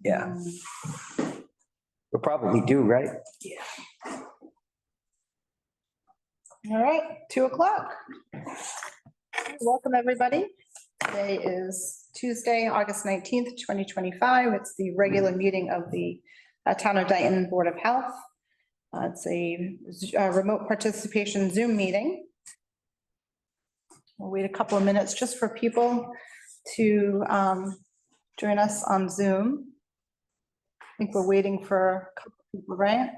Yeah. We'll probably do, right? All right, 2:00. Welcome, everybody. Today is Tuesday, August 19th, 2025. It's the regular meeting of the Town of Dayton Board of Health. It's a remote participation Zoom meeting. We'll wait a couple of minutes just for people to join us on Zoom. I think we're waiting for a couple of people, right?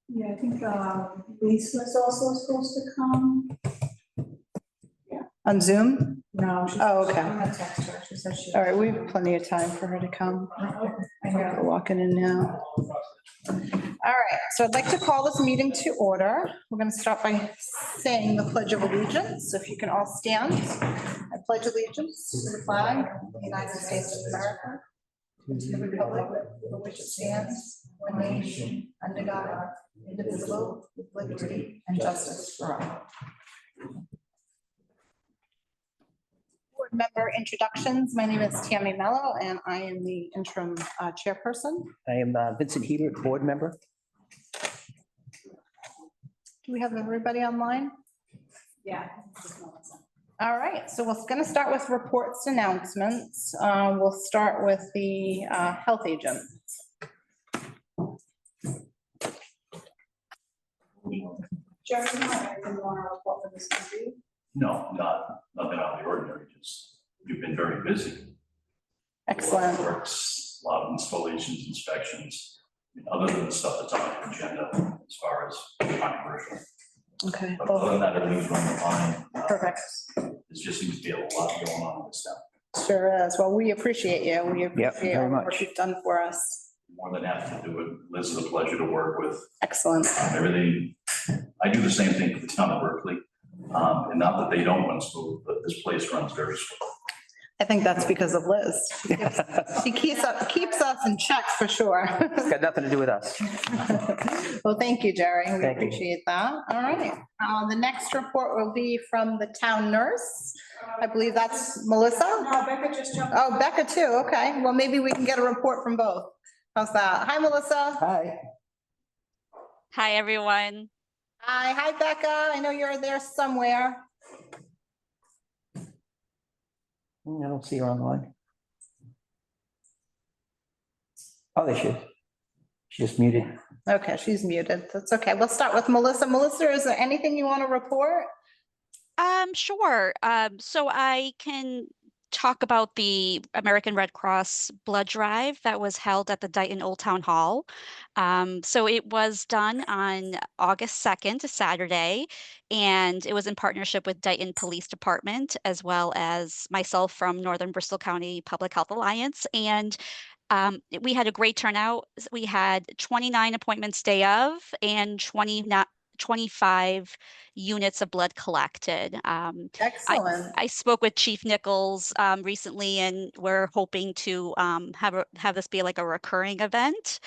Yeah, I think Lisa's also supposed to come. On Zoom? No. Oh, okay. I'm gonna text her. She said she. All right, we have plenty of time for her to come. We're walking in now. All right, so I'd like to call this meeting to order. We're going to start by saying the Pledge of Allegiance. So if you can all stand. I pledge allegiance to the flag of the United States of America, and to the republic for which it stands, one nation, under God, indivisible, with liberty and justice for all. Board member introductions. My name is Tammy Mello, and I am the interim chairperson. I am Vincent Hebert, board member. Do we have everybody online? Yeah. All right, so we're going to start with reports, announcements. We'll start with the health agent. Jerry, you want to report for this country? No, nothing out of the ordinary, just you've been very busy. Excellent. Works, a lot of installations, inspections, other than the stuff that's on the agenda as far as controversial. Okay. But other than that, everything's running fine. Perfect. There just seems to be a lot going on in this town. Sure is. Well, we appreciate you. We appreciate all very the work much. you've done for us. More than happy to do it. Liz is a pleasure to work with. Excellent. Everything, I do the same thing for the town of Berkeley. And not that they don't run smooth, but this place runs very smooth. I think that's because of Liz. She keeps us in check for sure. It's got nothing to do with us. Well, thank you, Jerry. We Thank you. appreciate that. All right. The next report will be from the town nurse. I believe that's Melissa. No, Becca just jumped. Oh, Becca too. Okay. Well, maybe we can get a report from both. How's that? Hi, Melissa. Hi. Hi, everyone. Hi, Becca. I know you're there somewhere. I don't see her online. Oh, there she is. She's just muted. Okay, she's muted. That's okay. We'll start with Melissa. Melissa, is there anything you want to report? Sure. So I can talk about the American Red Cross blood drive that was held at the Dayton Old Town Hall. So it was done on August 2nd, Saturday, and it was in partnership with Dayton Police Department, as well as myself from Northern Bristol County Public Health Alliance. And we had a great turnout. We had 29 appointments day of and 25 units of blood collected. Excellent. I spoke with Chief Nichols recently, and we're hoping to have this be like a recurring event.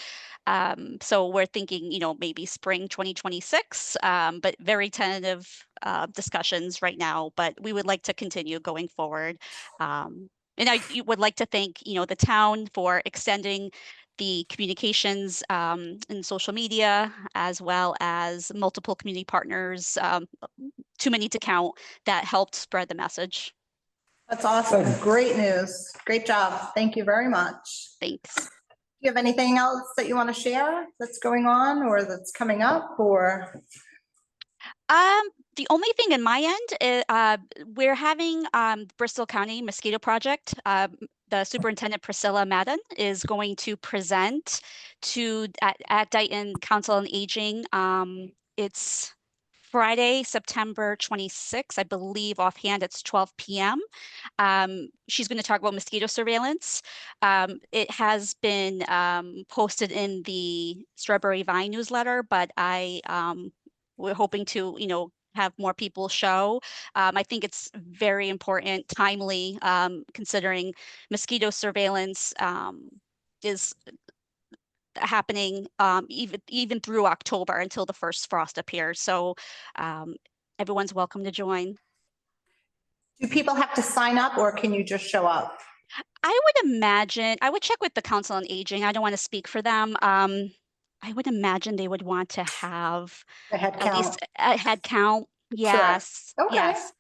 So we're thinking, maybe spring 2026, but very tentative discussions right now. But we would like to continue going forward. And I would like to thank, the town for extending the communications in social media, as well as multiple community partners, too many to count, that helped spread the message. That's awesome. Great news. Great job. Thank you very much. Thanks. Do you have anything else that you want to share that's going on or that's coming up or? The only thing in my end is we're having Bristol County Mosquito Project. The superintendent, Priscilla Madden, is going to present at Dayton Council on Aging. It's Friday, September 26th, I believe offhand it's 12 p.m. She's going to talk about mosquito surveillance. It has been posted in the Strawberry Vine newsletter, but we're hoping to, have more people show. I think it's very important, timely, considering mosquito surveillance is happening even through October until the first frost appears. So everyone's welcome to join. Do people have to sign up or can you just show up? I would imagine, I would check with the Council on Aging. I don't want to speak for them. I would imagine they would want to have The head at count? least a head count. Yes, Okay. yes.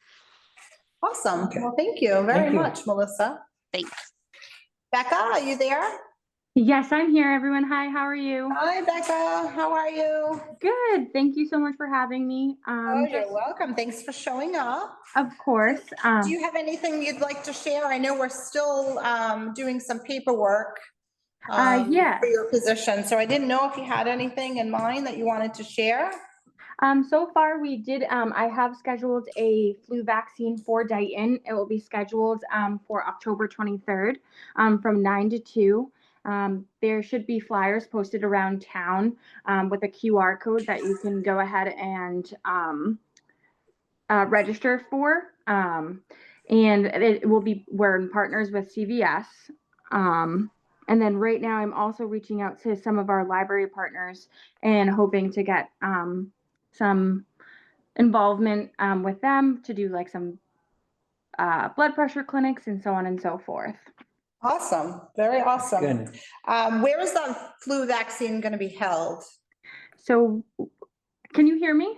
Awesome. Okay. Well, thank you very Thank you. much, Melissa. Thanks. Becca, are you there? Yes, I'm here, everyone. Hi, how are you? Hi, Becca. How are you? Good. Thank you so much for having me. Oh, you're welcome. Thanks for showing up. Of course. Do you have anything you'd like to share? I know we're still doing some paperwork Yeah. for your position, so I didn't know if you had anything in mind that you wanted to share. So far we did, I have scheduled a flu vaccine for Dayton. It will be scheduled for October 23rd from 9 to 2. There should be flyers posted around town with a QR code that you can go ahead and register for. And it will be, we're in partners with CVS. And then right now I'm also reaching out to some of our library partners and hoping to get some involvement with them to do like some blood pressure clinics and so on and so forth. Awesome. Very awesome. Good. Where is the flu vaccine going to be held? So can you hear me?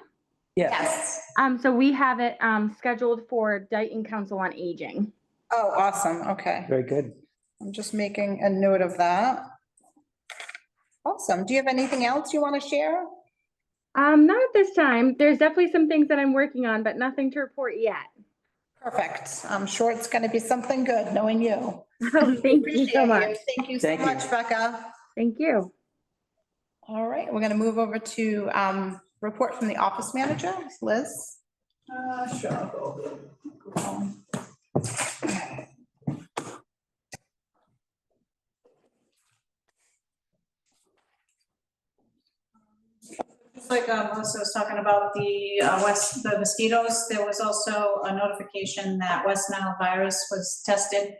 Yeah. Yes. So we have it scheduled for Dayton Council on Aging. Oh, awesome. Okay. Very good. I'm just making a note of that. Awesome. Do you have anything else you want to share? Not at this time. There's definitely some things that I'm working on, but nothing to report yet. Perfect. I'm sure it's going to be something good knowing you. Oh, thank you so Appreciate much. Thank you so Thank you. much, Becca. Thank you. All right, we're going to move over to report from the office manager, Liz. Sure. I'll go over it. Just like Melissa was talking about the mosquitoes, there was also a notification that West Nile virus was tested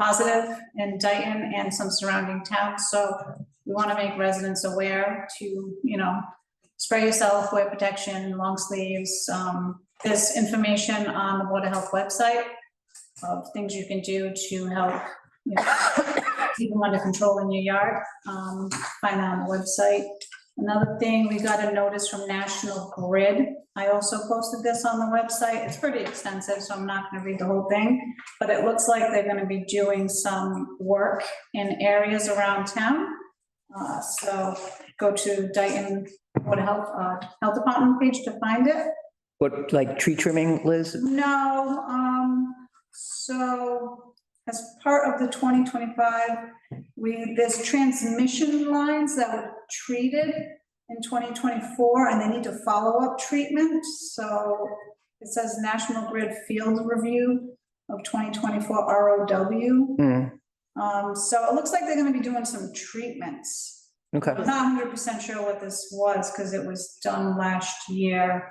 positive in Dayton and some surrounding towns. So we want to make residents aware to, spray yourself, wear protection, long sleeves. There's information on the Board of Health website of things you can do to help, keep them under control in your yard. Find that on the website. Another thing, we got a notice from National Grid. I also posted this on the website. It's pretty extensive, so I'm not going to read the whole thing, but it looks like they're going to be doing some work in areas around town. So go to Dayton Board of Health Department page to find it. What, like tree trimming, Liz? No, so as part of the 2025, there's transmission lines that were treated in 2024 and they need to follow up treatment. So it says National Grid Field Review of 2024 ROW. So it looks like they're gonna be doing some treatments. Okay. I'm not 100% sure what this was because it was done last year.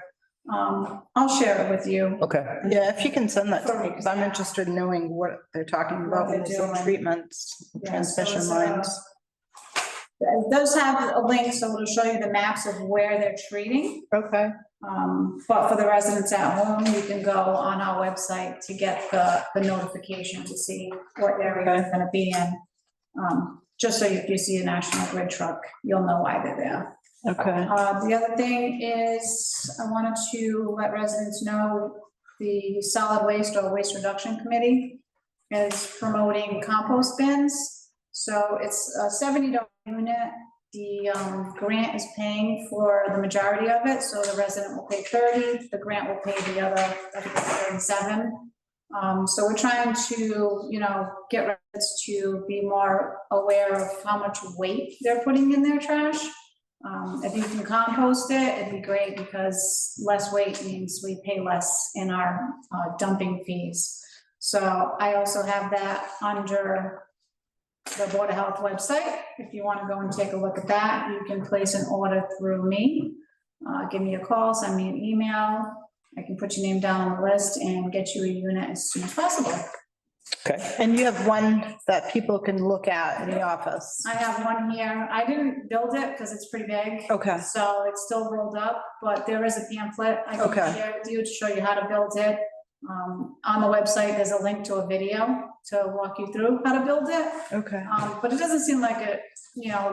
I'll share it with you. Okay. Yeah, if you can send that to me, because I'm interested in knowing what they're talking about when they say treatments, Yeah, so transmission it's, lines. It does have a link, so it'll show you the maps of where they're treating. Okay. But for the residents at home, you can go on our website to get the notification to see what area they're gonna be in. Just so if you see a National Grid truck, you'll know why they're there. Okay. The other thing is, I wanted to let residents know the Solid Waste or Waste Reduction Committee is promoting compost bins. So it's a $70 unit. The grant is paying for the majority of it, so the resident will pay 30, the grant will pay the other, I think it's 37. So we're trying to, get residents to be more aware of how much weight they're putting in their trash. If you can compost it, it'd be great because less weight means we pay less in our dumping fees. So I also have that under the Board of Health website. If you want to go and take a look at that, you can place an order through me. Give me a call, send me an email. I can put your name down on the list and get you a unit as soon as possible. Okay, And you have one that people can look at in the office. I have one here. I didn't build it because it's pretty big. Okay, So it's still rolled up, but there is a pamphlet I can Okay. share with you to show you how to build it. On the website, there's a link to a video to walk you through how to build it. okay. But it doesn't seem like a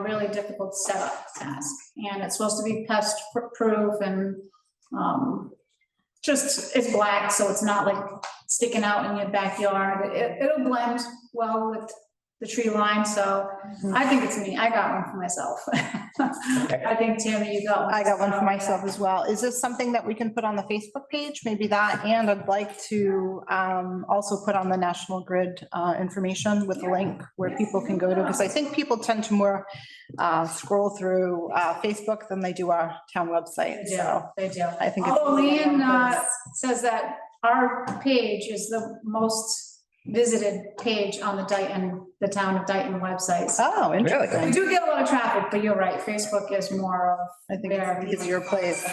really difficult setup task. And it's supposed to be pest proof and, it's black, so it's not like sticking out in your backyard. It'll blend well with the tree line, so I think it's neat. I got one for myself. I think Tammy, you got one. I got one for myself as well. Is this something that we can put on the Facebook page? Maybe that, and I'd like to also put on the National Grid information with a link where people can go to, because I think people tend to more scroll through Facebook than they do our town website, They do, so they do. I think. it's- Although Leanne says that our page is the most visited page on the town of Dayton websites. Oh, We interesting. do get a lot of traffic, but you're right, Facebook is more of. I think where it's an easier place.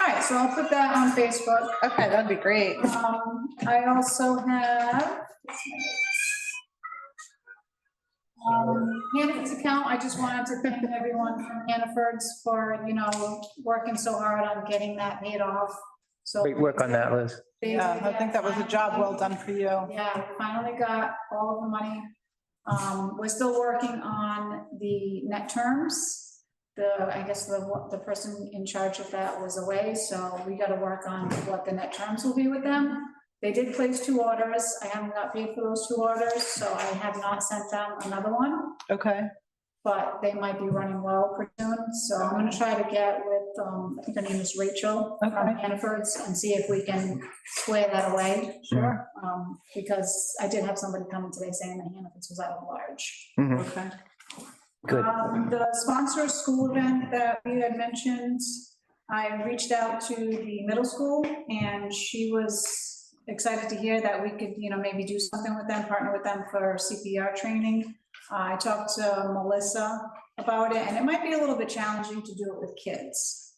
All right, so I'll put that on Facebook. Okay, that'd be great. I also have. Hannaford's account, I just wanted to thank everyone from Hannaford's for, working so hard on getting that paid off, so. great work on that, Liz. Yeah, I think that was a job well done for you. Yeah, we finally got all of the money. We're still working on the net terms. I guess the person in charge of that was away, so we gotta work on what the net terms will be with them. They did place 2 orders. I haven't got paid for those 2 orders, so I have not sent them another one, Okay, but they might be running low pretty soon. So I'm gonna try to get with, I think her name is Rachel from Okay. Hannaford's, and see if we can square that away. sure. Because I did have somebody come in today saying that Hannaford's was out of large. Mhm, Okay. good. The sponsor school event that we had mentioned, I reached out to the middle school, and she was excited to hear that we could, maybe do something with them, partner with them for CPR training. I talked to Melissa about it, and it might be a little bit challenging to do it with kids.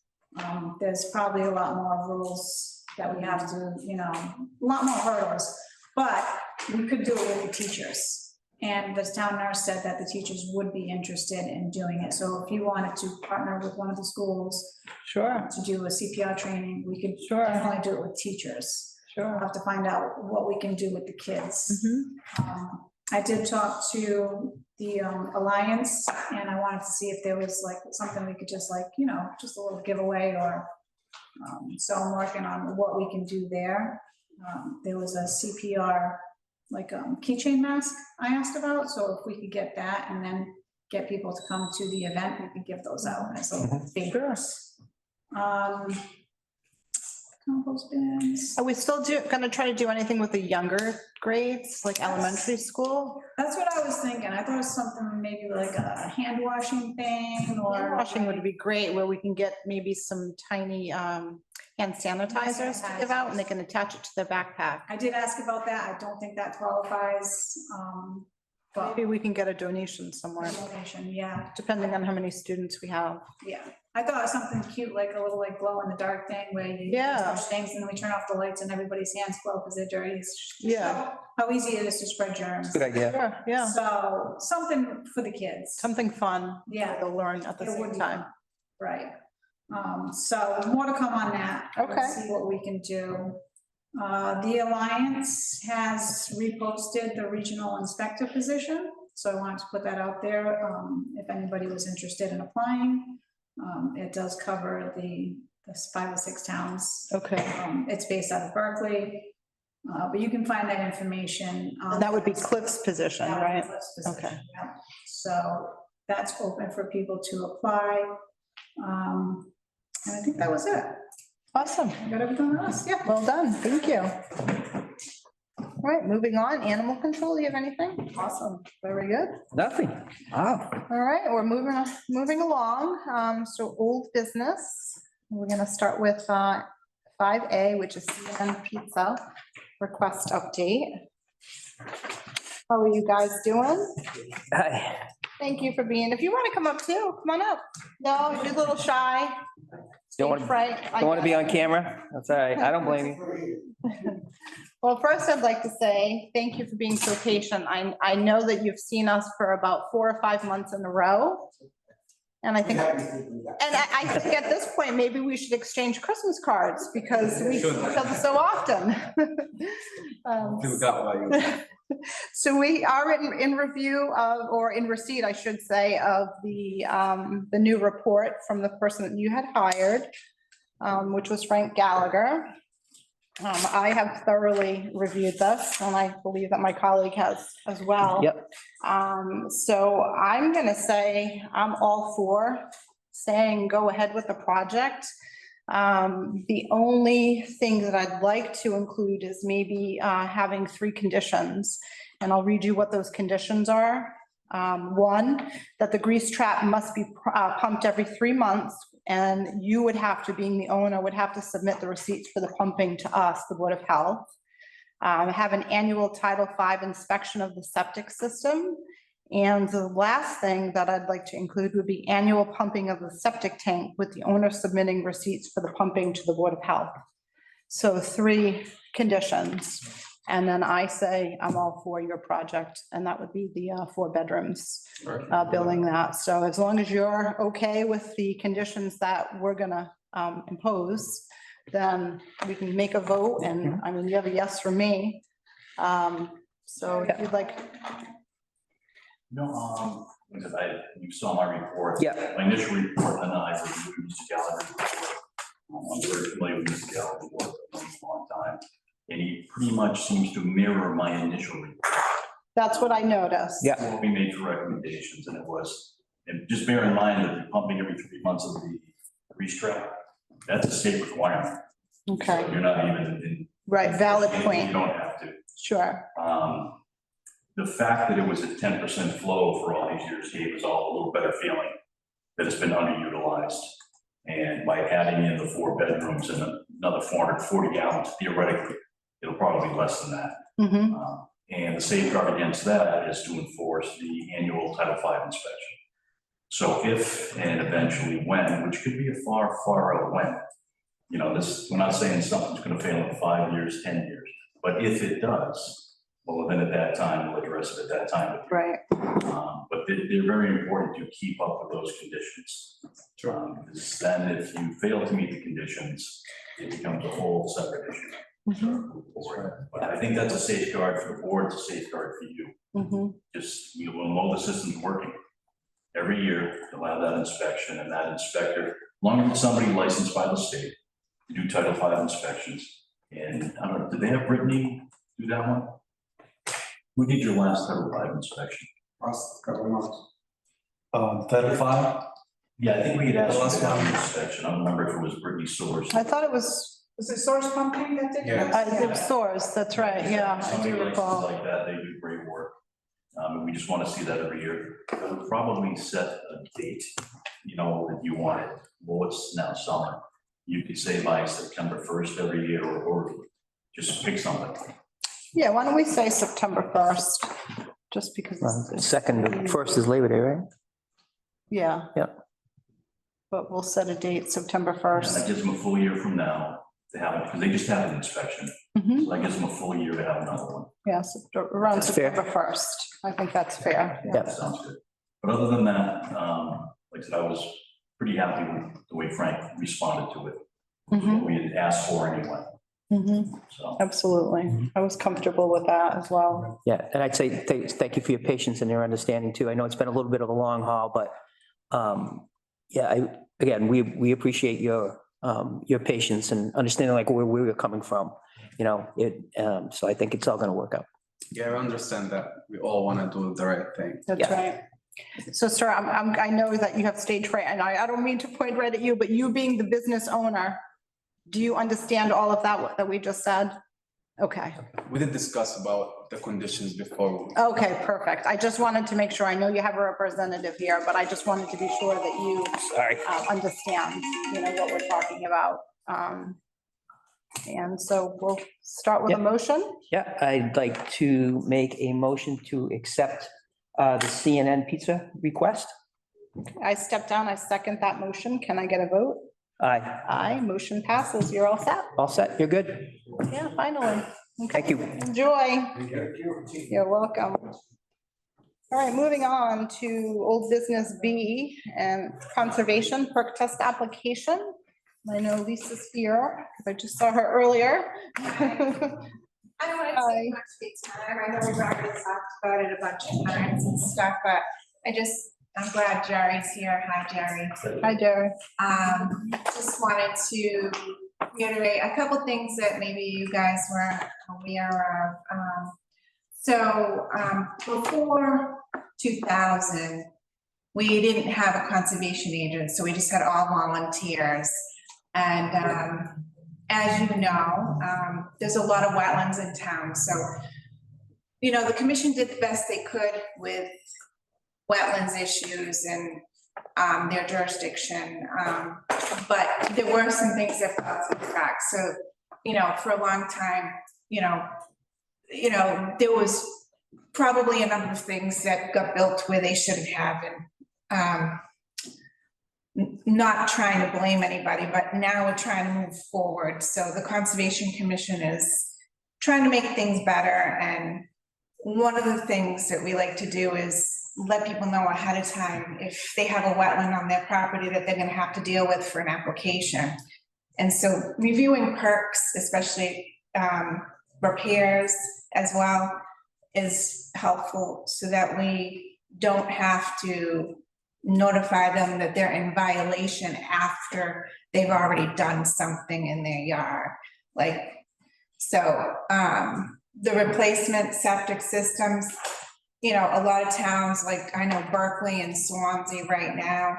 There's probably a lot more rules that we have to, a lot more hurdles, but we could do it with the teachers. And the town nurse said that the teachers would be interested in doing it. So if you wanted to partner with one of the schools Sure, to do a CPR training, we could Sure. definitely do it with teachers. We'll sure. have to find out what we can do with the kids. Mhm. I did talk to the Alliance, and I wanted to see if there was like something we could just just a little giveaway or, so I'm working on what we can do there. There was a CPR, keychain mask I asked about, so if we could get that and then get people to come to the event, we could give those out as little favors. Compost bins. Are we still gonna try to do anything with the younger grades, like elementary school? That's what I was thinking. I thought it was something maybe like a hand washing thing or. Washing would be great, where we can get maybe some tiny hand sanitizers to give out, and they can attach it to their backpack. I did ask about that. I don't think that qualifies, but. Maybe we can get a donation somewhere, Donation, yeah, depending on how many students we have. yeah. I thought it was something cute, like a little glow in the dark thing where you Yeah. touch things and then we turn off the lights and everybody's hands glow because they're dirty. It's just Yeah. how easy it is to spread germs. Good idea. Sure, yeah, So something for the kids. something fun. Yeah. They'll learn at the It would same be time. Right. So more to come on that. Okay. Let's see what we can do. The Alliance has reposted the regional inspector position, so I wanted to put that out there, if anybody was interested in applying. It does cover the 5 or 6 towns. Okay, It's based out of Berkeley, but you can find that information. and that would be Cliff's position, That would be right? Cliff's position, Okay. yeah. So that's open for people to apply. And I think that was it. Awesome. I got everything else, yeah. Well done, thank you. All right, moving on, animal control, do you have anything? Awesome, very good. Nothing. Wow. All right, we're moving along, so old business. We're gonna start with 5A, which is CN Pizza request update. How are you guys doing? Hi. Thank you for being, if you want to come up too, come on up. No, you're a little shy. Don't want Stage fright. I to be get on it. camera? That's all right. I don't blame you. Well, first I'd like to say thank you for being so patient. I know that you've seen us for about 4 or 5 months in a row. And I think, I think at this point, maybe we should exchange Christmas cards because we see each other so often. So we are in review of, or in receipt, I should say, of the new report from the person that you had hired, which was Frank Gallagher. I have thoroughly reviewed this, and I believe that my colleague has as well. Yep. So I'm gonna say I'm all for saying go ahead with the project. The only thing that I'd like to include is maybe having 3 conditions, and I'll read you what those conditions are. 1, that the grease trap must be pumped every 3 months, and you would have to, being the owner, would have to submit the receipts for the pumping to us, the Board of Health. Have an annual Title V inspection of the septic system. And the last thing that I'd like to include would be annual pumping of the septic tank with the owner submitting receipts for the pumping to the Board of Health. So 3 conditions. And then I say I'm all for your project, and that would be the 4 bedrooms, building that. So as long as you're okay with the conditions that we're gonna impose, then we can make a vote, and I mean, you have a yes from me. So if you'd like, No, because you saw my report. Yeah. My initial report, and then I reviewed Mr. Gallagher's report. I'm very familiar with Mr. Gallagher's work for a long time, and he pretty much seems to mirror my initial report. that's what I noticed. Yeah. What we made for recommendations, and it was, and just bear in mind that the pumping every 3 months of the grease trap, that's a state requirement. Okay, So you're not even in. right, valid You point, don't have to. sure. The fact that it was at 10% flow for all these years gave us all a little better feeling that it's been underutilized. And by adding in the 4 bedrooms and another 440 gallons, theoretically, it'll probably be less than that. Mhm. And the safeguard against that is to enforce the annual Title V inspection. So if and eventually when, which could be a far, far out when, you know, this, we're not saying something's gonna fail in 5 years, 10 years, but if it does, well, then at that time, we'll address it at that time. Right, But they're very important to keep up with those conditions. Because then if you fail to meet the conditions, it becomes a whole separate issue. But I think that's a safeguard for the board, it's a safeguard for you. Mhm. Just, you will know the system's working. Every year, you'll have that inspection, and that inspector, along with somebody licensed by the state, to do Title V inspections. And I don't know, did they have Brittany do that one? Who did your last Title V inspection? Last couple of months. 35? Yeah, I think we had asked The for last that one. inspection. I don't remember if it was Brittany Source. I thought it was, Was it Source Pumping that did Yeah. that? it was Source, that's right, yeah, I Somebody do licensed recall. like that, they do great work. And we just want to see that every year. We'll probably set a date, you know, that you want it. Well, it's now summer. You could say by September 1st every year, or just pick something. Yeah, why don't we say September 1st, just because. First is Labor Day, right? Yeah. Yeah. But we'll set a date, September And 1st. that gives them a full year from now to have it, because they just had an inspection. Mhm. So that gives them a full year to have another one. Yes, around That's fair. September 1st. I think that's fair. Yeah. Yep. Sounds good. But other than that, like I said, I was pretty happy with the way Frank responded to it. Mhm, What we had asked for anyway, mhm, so. absolutely. I was comfortable with that as well. Yeah, and I'd say thank you for your patience and your understanding too. I know it's been a little bit of a long haul, but yeah, again, we appreciate your patience and understanding like where we were coming from, you know, so I think it's all gonna work out. Yeah, I understand that we all want to do the right thing. That's Yeah. right. So, sir, I know that you have stage fright, and I don't mean to point right at you, but you being the business owner, do you understand all of that that we just said? Okay, We did discuss about the conditions before. okay, perfect. I just wanted to make sure, I know you have a representative here, but I just wanted to be sure that you Sorry. understand, you know, what we're talking about. And so we'll start with a Yep. motion. Yeah, I'd like to make a motion to accept the CNN pizza request. I step down, I second that motion. Can I get a vote? Aye, Aye, motion passes. You're all set. all set, you're good? Yeah, finally. Thank you. Enjoy. You're welcome. All right, moving on to old business B and conservation perk test application. I know Lisa's here, I just saw her earlier. I don't want to Hi. take much of your time. I know we've already talked about it a bunch of times and stuff, but I'm glad Jerry's here. Hi, Jerry. Hi, Jerry. Just wanted to reiterate a couple things that maybe you guys weren't aware of. Before 2000, we didn't have a conservation agent, so we just had all volunteers. And as you know, there's a lot of wetlands in town, so, you know, the commission did the best they could with wetlands issues and their jurisdiction. But there were some things that fell through the cracks. So, you know, for a long time, you know, there was probably a number of things that got built where they shouldn't have. And not trying to blame anybody, but now we're trying to move forward. So the Conservation Commission is trying to make things better. And one of the things that we like to do is let people know ahead of time if they have a wetland on their property that they're going to have to deal with for an application. And so reviewing perks, especially repairs as well, is helpful so that we don't have to notify them that they're in violation after they've already done something in their yard. Like, so the replacement septic systems, you know, a lot of towns, like I know Berkeley and Swansea right now,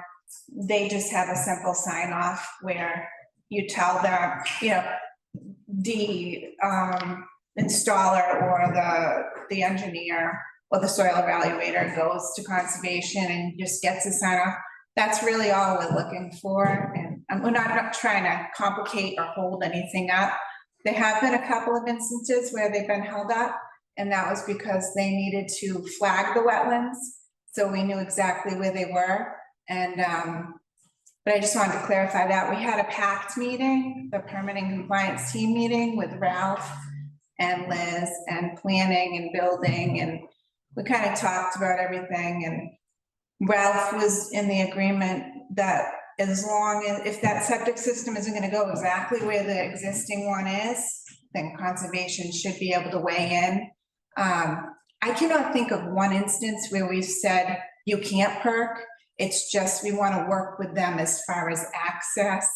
they just have a simple sign off where you tell them, you know, the installer or the engineer or the soil evaluator goes to conservation and just gets a sign off. That's really all we're looking for. And we're not trying to complicate or hold anything up. There have been a couple of instances where they've been held up, and that was because they needed to flag the wetlands. So we knew exactly where they were. And, but I just wanted to clarify that. We had a PACT meeting, the permitting compliance team meeting with Ralph and Liz and planning and building, and we kind of talked about everything, and Ralph was in the agreement that as long as, if that septic system isn't going to go exactly where the existing one is, then conservation should be able to weigh in. I cannot think of one instance where we've said you can't perk. It's just we want to work with them as far as access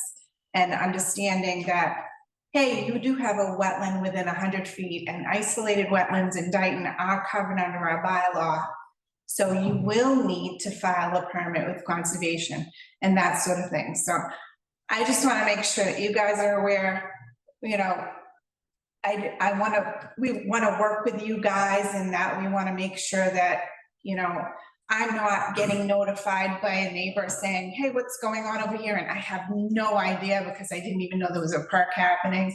and understanding that, hey, you do have a wetland within 100 feet, and isolated wetlands in Dayton are covered under our bylaw. So you will need to file a permit with conservation and that sort of thing. So I just want to make sure that you guys are aware, you know, we want to work with you guys, and that we want to make sure that, you know, I'm not getting notified by a neighbor saying, hey, what's going on over here? And I have no idea because I didn't even know there was a perk happening.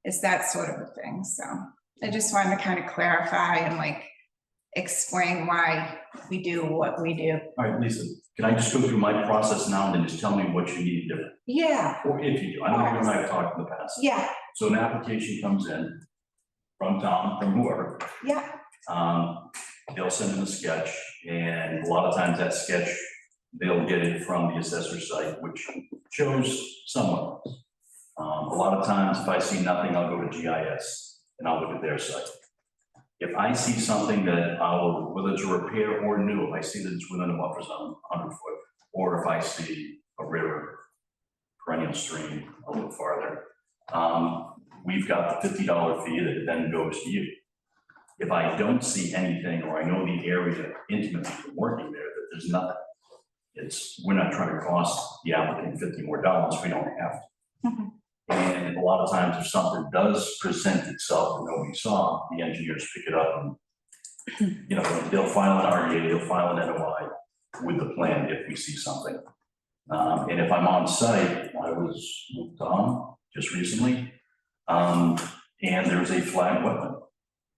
It's that sort of a thing. So I just wanted to kind of clarify and like explain why we do what we do. All right, Lisa, can I just go through my process now and then just tell me what you need to do? Yeah, Or if you do, I know you and I have talked in the past. yeah, So an application comes in from Tom, from whoever, yeah, they'll send in a sketch, and a lot of times that sketch, they'll get it from the assessor site, which shows somewhat. A lot of times, if I see nothing, I'll go to GIS and I'll look at their site. If I see something that whether it's a repair or new, if I see that it's within a buffer zone, 100 foot, or if I see a river, perennial stream, a little farther, we've got the $50 fee that then goes to you. If I don't see anything, or I know the area intimately from working there, that there's nothing, we're not trying to cost the applicant $50 more, we don't have to. Mhm. And a lot of times if something does present itself that nobody saw, the engineers pick it up and, you know, they'll file an RDA, they'll file an NOI with the plan if we see something. And if I'm on site, I was with Tom just recently, and there's a flag wetland.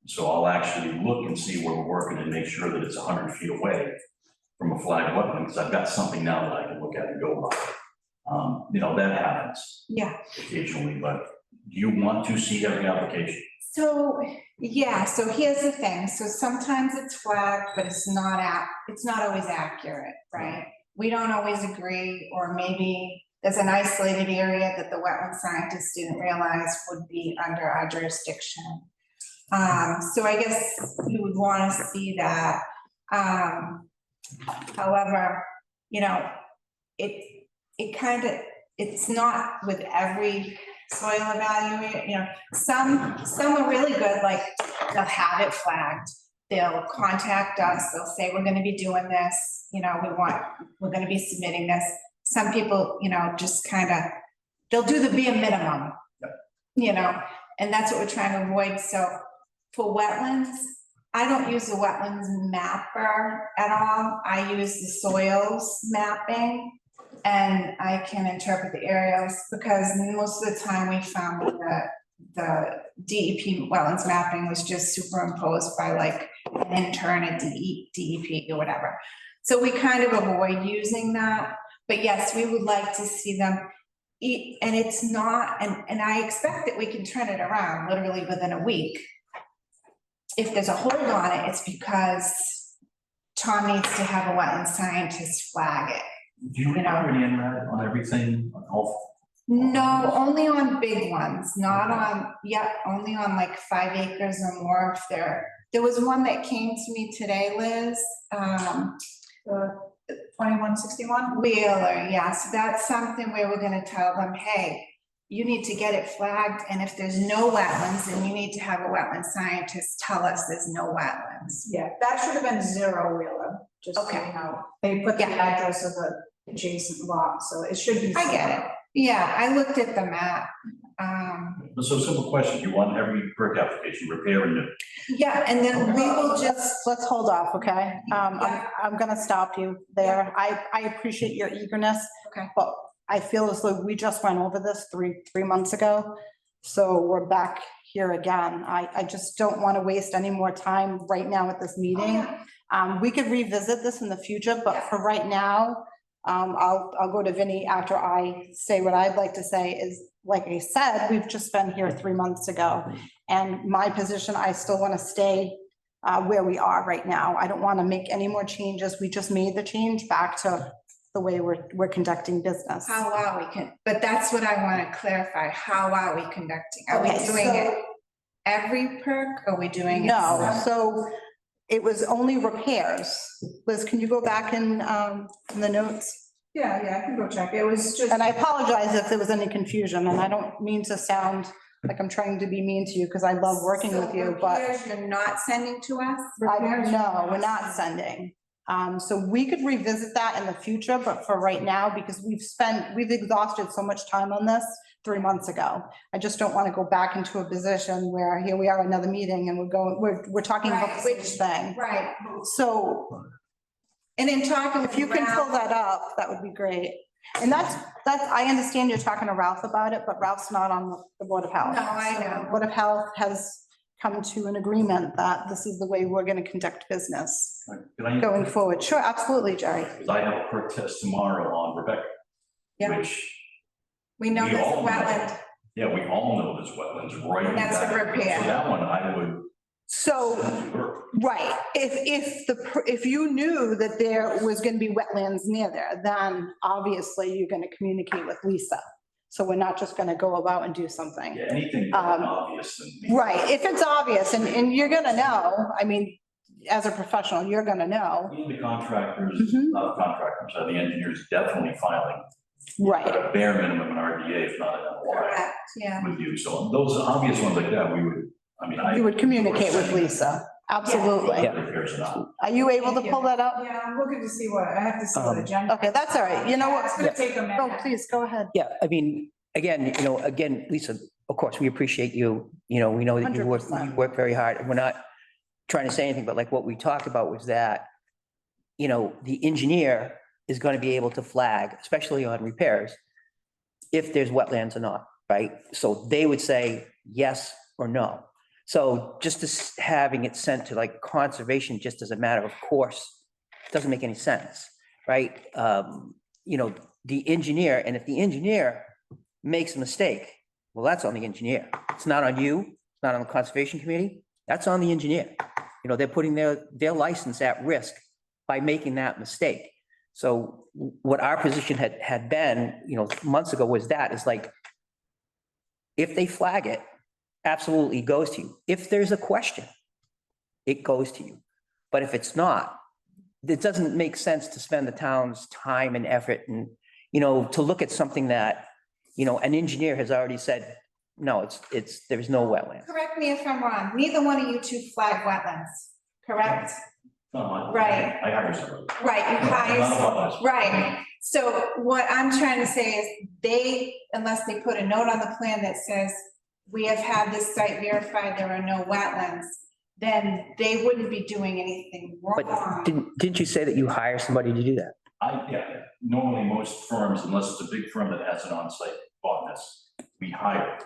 So I'll actually look and see where we're working and make sure that it's 100 feet away from a flag wetland, because I've got something now that I can look at and go by. You know, that happens yeah. occasionally, but do you want to see every application? So, yeah, so here's the thing. So sometimes it's flagged, but it's not always accurate, right? We don't always agree, or maybe there's an isolated area that the wetland scientists didn't realize would be under our jurisdiction. So I guess you would want to see that. However, you know, it's not with every soil evaluation, you know, some are really good, like they'll have it flagged. They'll contact us, they'll say, we're gonna be doing this, you know, we're gonna be submitting this. Some people, you know, just kind of, they'll do the bare minimum, you know, and that's what we're trying to avoid. So for wetlands, I don't use the wetlands mapper at all. I use the soils mapping. And I can interpret the areas, because most of the time we found that the DEP wetlands mapping was just superimposed by like an intern at DEP or whatever. So we kind of avoid using that, but yes, we would like to see them eat, and it's not, and I expect that we can turn it around literally within a week. If there's a hold on it, it's because Tom needs to have a wetland scientist flag it. Do you require an NRAD on everything, on all? No, only on big ones, not on, only on like 5 acres or more. If there was one that came to me today, Liz, The 2161? Wheeler, yeah, so that's something where we're gonna tell them, hey, you need to get it flagged, and if there's no wetlands, then you need to have a wetland scientist tell us there's no wetlands. Yeah, that should have been 0 Wheeler, just so Okay. you know. They put the Yeah. address of the adjacent lot, so it should be. I get it, yeah, I looked at the map. So simple question, you want every perk application repair and Yeah, and then we will just, Let's hold off, okay? I'm gonna stop you there. I appreciate your eagerness. Okay. But I feel as though we just went over this three months ago. So we're back here again. I just don't want to waste any more time right now at this meeting. We could revisit this in the future, but for right now, I'll go to Vinnie after I say what I'd like to say is, like I said, we've just been here 3 months ago. And my position, I still want to stay where we are right now. I don't want to make any more changes. We just made the change back to the way we're conducting business. how are we but that's what I want to clarify. How are we conducting? Are we Okay, doing so- it every perk? Are we doing it? No, so it was only repairs. Liz, can you go back in the notes? Yeah, I can go check. It was just. And I apologize if there was any confusion, and I don't mean to sound like I'm trying to be mean to you, because I love working So with you, but repairs You're not sending to us? no, we're not sending. So we could revisit that in the future, but for right now, because we've exhausted so much time on this 3 months ago. I just don't want to go back into a position where here we are, another meeting, and we're talking about the Right, same thing. Right. So And in talking with if you can pull Ralph, that up, that would be great. And that's, I understand you're talking to Ralph about it, but Ralph's not on the Board of Health. No, I know. So Board of Health has come to an agreement that this is the way we're going to conduct business can I? going forward. Sure, absolutely, Jerry. Because I have a perk test tomorrow on Rebecca. Yeah. Which, we know we there's all know. wetland. yeah, we all know there's wetlands right. in That's a that. repair. So that one I would. So, work. right, if you knew that there was going to be wetlands near there, then obviously you're going to communicate with Lisa. So we're not just going to go about and do something. Yeah, anything obvious and. Right, if it's obvious, and you're gonna know, I mean, as a professional, you're gonna know, The contractors, Mhm. not the contractors, the engineers definitely filing right? at a bare minimum an RDA, if not an LOI Correct, yeah. with you. So those obvious ones like that, we would, I mean, I. You would communicate with Lisa, absolutely. Yeah. Repairs or not. Are you able to pull that up? Yeah, I'm looking to see I have to see what agenda. Okay, that's all right, you know what? It's gonna take a minute. Oh, please, go ahead. Yeah, I mean, again, Lisa, of course, we appreciate you, we know that you 100%. work very hard, and we're not trying to say anything, but like what we talked about was that, the engineer is going to be able to flag, especially on repairs, if there's wetlands or not, right? So they would say yes or no. So just having it sent to like conservation, just as a matter of course, doesn't make any sense, right? The engineer, and if the engineer makes a mistake, well, that's on the engineer. It's not on you, not on the conservation committee, that's on the engineer. You know, they're putting their license at risk by making that mistake. So what our position had been, you know, months ago was that, is like, if they flag it, absolutely goes to you. If there's a question, it goes to you. But if it's not, it doesn't make sense to spend the town's time and effort and, you know, to look at something that, you know, an engineer has already said, no, there's no wetland. Correct me if I'm wrong, neither one of you two flag wetlands, correct? No, Right. I hire somebody. Right, you hire, None of us. right. So what I'm trying to say is they, unless they put a note on the plan that says, we have had this site verified, there are no wetlands, then they wouldn't be doing anything But wrong. didn't you say that you hire somebody to do that? Yeah, normally most firms, unless it's a big firm that has an on-site botanist, we hire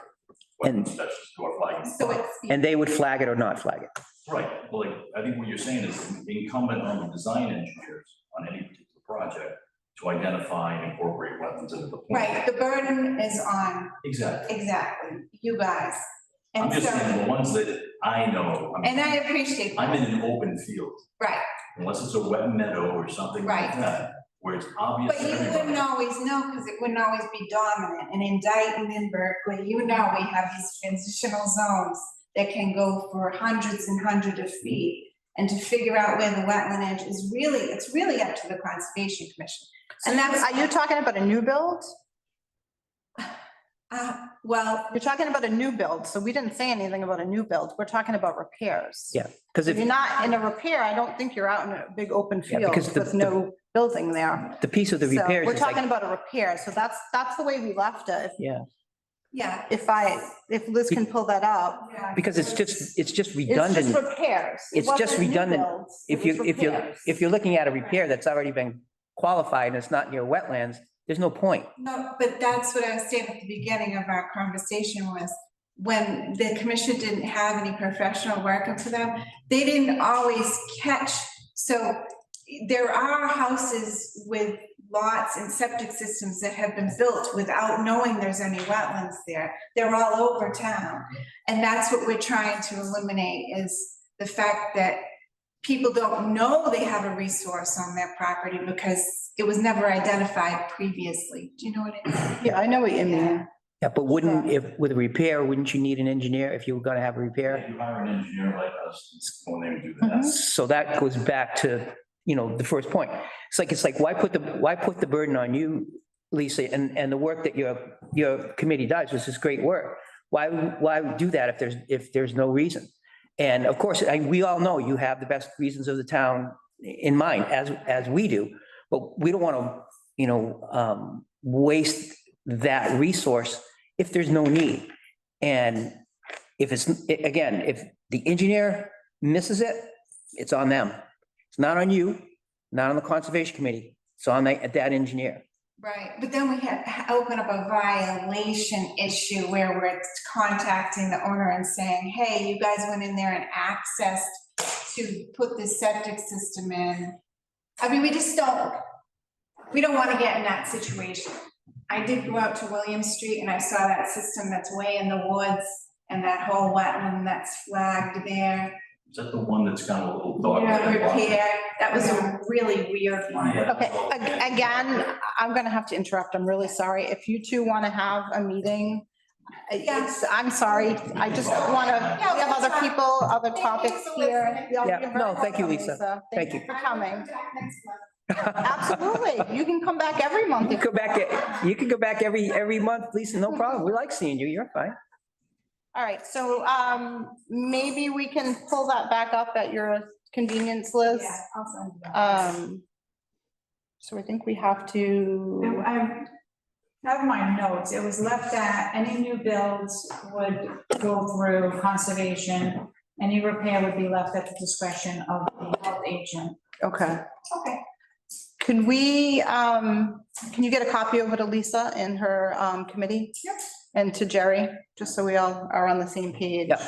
And- wetland specialists who are flagging. So it's. And they would flag it or not flag it? Right, well, like, I think what you're saying is incumbent on the design engineers on any particular project to identify and incorporate wetlands into the plan. Right, the burden is on, Exactly. you guys. I'm And just saying, so, the ones that I know, and I appreciate I'm that, in an open field, right, unless it's a wet meadow or something like Right. that, where it's obvious. but to you everybody. wouldn't always know, because it wouldn't always be dominant, and in Dayton and Berkeley, you know, we have these transitional zones that can go for hundreds and hundreds of feet, and to figure out where the wetland edge is really, it's really up to the Conservation Commission. So And that's, are you talking about a new build? well, You're talking about a new build, so we didn't say anything about a new build. We're talking about repairs. Yeah, because If if you're not in a repair, I don't think you're out in a big open Yeah, field because with no building there. the piece of the So repairs we're is talking like, about a repair, so that's the way we left it. yeah, yeah. If Liz can pull that up. Yeah. because it's just It's just redundant. repairs. It It's just wasn't new redundant. builds, it was repairs. If you're looking at a repair that's already been qualified and it's not near wetlands, there's no point. No, but that's what I was saying at the beginning of our conversation was, when the commission didn't have any professional working for them, they didn't always catch. So there are houses with lots and septic systems that have been built without knowing there's any wetlands there. They're all over town. And that's what we're trying to eliminate, is the fact that people don't know they have a resource on their property because it was never identified previously. Do you know what I mean? Yeah, I know what you mean. Yeah, but with a repair, wouldn't you need an engineer if you were gonna have a repair? You hire an engineer like us, it's going there and do Mhm. that. So that goes back to, you know, the first point. It's like, why put the burden on you, Lisa, and the work that your committee does, which is great work. Why do that if there's no reason? And of course, we all know you have the best reasons of the town in mind, as we do, but we don't want to, you know, waste that resource if there's no need. And if if the engineer misses it, it's on them. It's not on you, not on the conservation committee. It's on that engineer. Right, but then we had open up a violation issue where we're contacting the owner and saying, hey, you guys went in there and accessed to put this septic system in. I mean, we don't want to get in that situation. I did go out to William Street and I saw that system that's way in the woods and that whole wetland that's flagged there. Is that the one that's got a little dog? Repair, that was a really weird one. Yeah. Okay, again, I'm gonna have to interrupt. I'm really sorry. If you two want to have a meeting, I'm sorry. I just want to, we have other people, other topics here. Yeah, no, thank you, Lisa. Thank Thank you you. for coming. Absolutely. You can come back every month. You can go back every month, Lisa, no problem. We like seeing you. You're fine. All right, so maybe we can pull that back up at your convenience, Liz. Yeah, I'll send you that. So I think we have to, I have my notes. It was left that any new builds would go through conservation. Any repair would be left at the discretion of the health agent. okay. Okay. Can you get a copy over to Lisa in her committee? Yep. And to Jerry, just so we all are on the same page Yeah.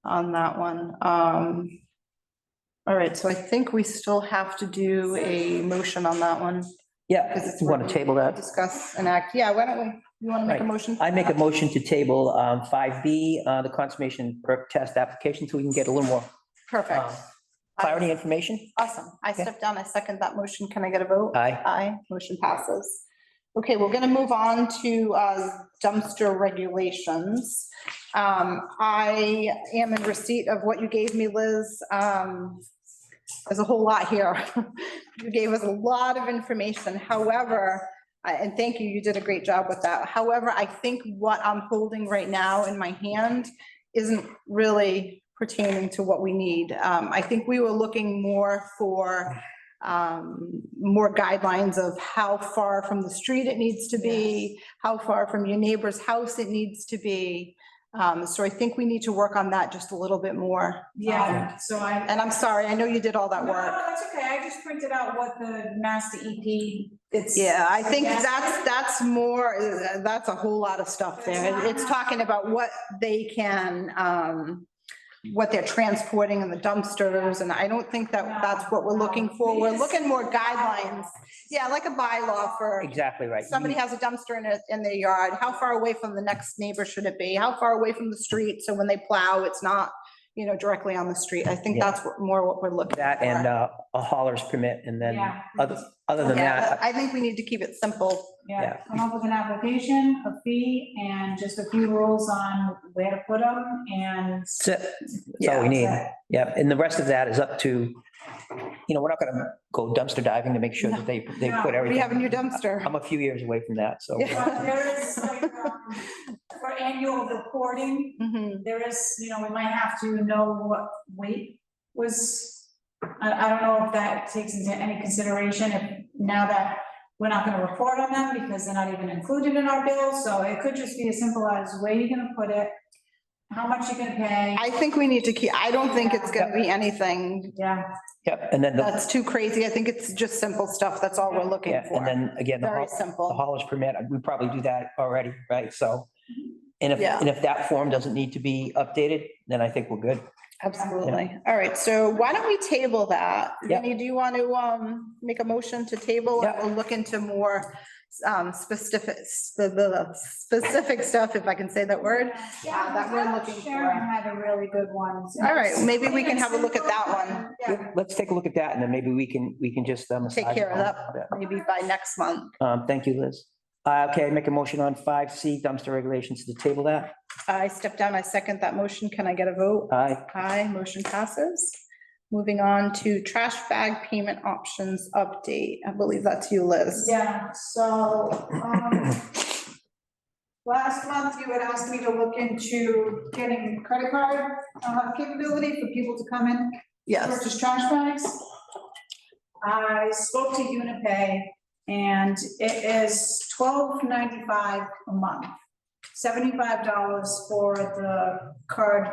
on that one. All right, so I think we still have to do a motion on that one. Yeah, Because it's you want to table that? Discuss and act. Yeah, why don't we? You want to make a Right. motion? I make a motion to table 5B, the conservation perk test application, so we can get a little more Perfect. clarity information. Awesome. I Okay. stepped down. I second that motion. Can I get a vote? Aye. Aye, motion passes. Okay, we're gonna move on to dumpster regulations. I am in receipt of what you gave me, Liz. There's a whole lot here. You gave us a lot of information. However, and thank you, you did a great job with that. However, I think what I'm holding right now in my hand isn't really pertaining to what we need. I think we were looking more for more guidelines of how far from the street it needs to be, how far from your neighbor's house it needs to be. So I think we need to work on that just a little bit more. Yeah, so I. And I'm sorry, I know you did all that No, work. no, that's okay. I just printed out what the Master EP, it's. Yeah, I think Yes. that's more, that's a whole lot of stuff there. It's talking about what they can, what they're transporting in the dumpsters, and I don't think that that's what we're looking for. We're looking more guidelines. Yeah, like a bylaw for, Exactly right. somebody has a dumpster in their yard, how far away from the next neighbor should it be? How far away from the street? So when they plow, it's not, directly on the street. I think Yeah. that's more what we're looking for. That and a hauler's permit, and then Yeah. other than Yeah, that, I think we need to keep it simple. Yeah, Yeah. come up with an application, a fee, and just a few rules on where to put them, and. that's it. That's all we need. Yeah, and the rest of that is up to, we're not gonna go dumpster diving to make sure that they put No, We everything. have a new dumpster. I'm a few years away from that, so. Yeah. But there is like, for annual reporting, Mhm. there is, we might have to know what weight was. I don't know if that takes into any consideration, if now that we're not gonna report on them because they're not even included in our bill, so it could just be as simple as where you're gonna put it, how much you're gonna pay. I think we need to keep, I don't think it's gonna be anything Yeah, Yep, and then, that's too crazy. I think it's just simple stuff. That's all we're looking yeah, and for. then again, Very the simple. hauler's permit, we probably do that already, right? So, and Yeah. if that form doesn't need to be updated, then I think we're good. Absolutely. All right, so why don't we table that? Yep. Vinnie, do you want to make a motion to table? Yep. We'll look into more specific stuff, if I can say that word. yeah, that we're looking for. Sharon had a really good one. All right, maybe we can have a look at that one. Yeah. Let's take a look at that, and then maybe we can just. Take massage care of it. that maybe by next month. Thank you, Liz. Okay, make a motion on 5C dumpster regulations to table that. I step down, I second that motion. Can I get a vote? Aye. Aye, motion passes. Moving on to trash bag payment options update. I believe that's you, Liz. Yeah, so, last month you had asked me to look into getting credit card capability for people to come in, Yes. purchase trash bags. I spoke to Unipay, and it is $12.95 a month, $75 for the card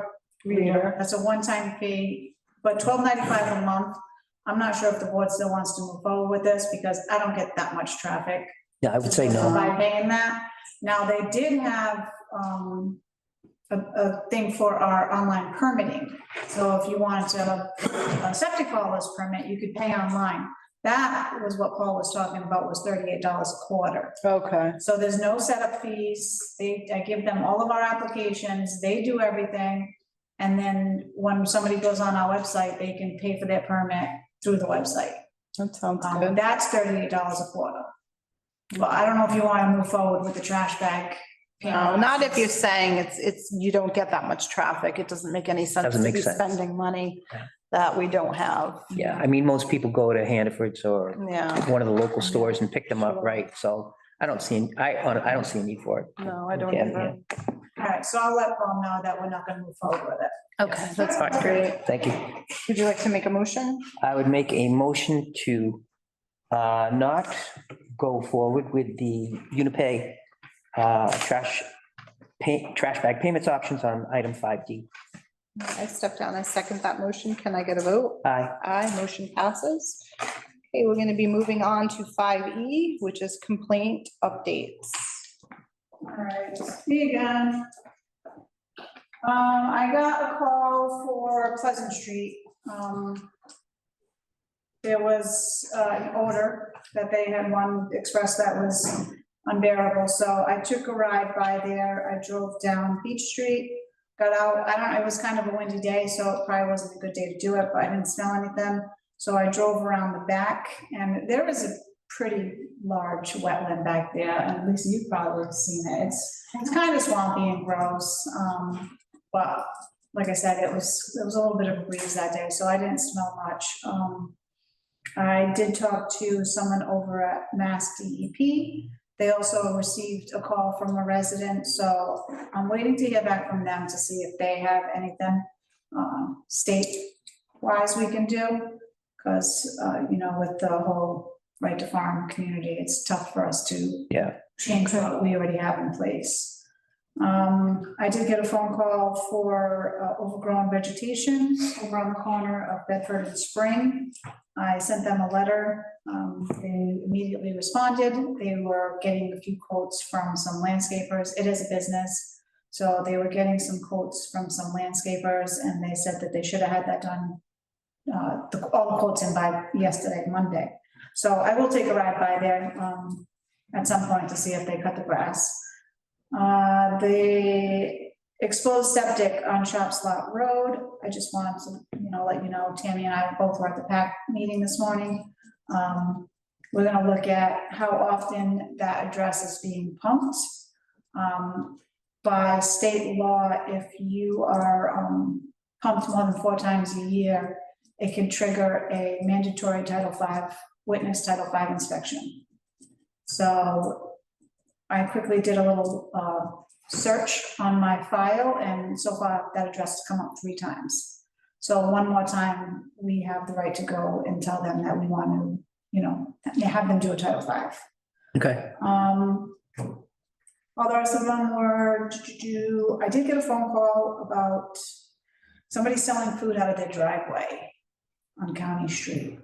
reader. That's a one-time fee, but $12.95 a month. I'm not sure if the board still wants to move forward with this because I don't get that much traffic. Yeah, I would say no. By paying that. Now, they did have a thing for our online permitting. So if you wanted to have a septic haulers permit, you could pay online. That was what Paul was talking about, was $38 a quarter. Okay. So there's no setup fees. I give them all of our applications, they do everything. And then when somebody goes on our website, they can pay for their permit through the website. That sounds good. That's $38 a quarter. But I don't know if you want to move forward with the trash bag. No, not if you're saying you don't get that much traffic. It doesn't make any sense Doesn't to make be sense. spending money Yeah. that we don't have. Yeah, I mean, most people go to Hannaford's or Yeah, one of the local stores and pick them up, right? So I don't see a need for it. no, I don't Yeah, either. All right, so I'll let Paul know that we're not gonna move forward with it. Okay, that's fine. Great. Thank you. Would you like to make a motion? I would make a motion to not go forward with the Unipay trash bag payments options on item 5D. I step down, I second that motion. Can I get a vote? Aye. Aye, motion passes. Okay, we're gonna be moving on to 5E, which is complaint updates. All right, me again. I got a call for Pleasant Street. There was an order that they had one expressed that was unbearable. So I took a ride by there. I drove down Beach Street, got out. I don't know, it was kind of a windy day, so it probably wasn't a good day to do it, but I didn't smell anything. So I drove around the back, and there was a pretty large wetland back there, and Lisa, you've probably seen it. It's kind of swampy and gross, but like I said, it was a little bit of a breeze that day, so I didn't smell much. I did talk to someone over at Mass DEP. They also received a call from a resident, so I'm waiting to hear back from them to see if they have anything state-wise we can do. Because, you know, with the whole right to farm community, it's tough for us to change what we already have in place. I did get a phone call for overgrown vegetation over on the corner of Bedford and Spring. I sent them a letter. They immediately responded. They were getting a few quotes from some landscapers. It is a business. So they were getting some quotes from some landscapers, and they said that they should have had that done, all the quotes in by yesterday, Monday. So I will take a ride by there at some point to see if they cut the grass. The exposed septic on Shop Slot Road, I just wanted to, you know, let you know, Tammy and I both were at the PAC meeting this morning. We're gonna look at how often that address is being pumped. By state law, if you are pumped more than 4 times a year, it can trigger a mandatory Title V, witness Title V inspection. So I quickly did a little search on my file, and so far that address has come up 3 times. So one more time, we have the right to go and tell them that we want to, you know, have them do a Title V. Okay. Others of them were, I did get a phone call about somebody selling food out of their driveway on County Street.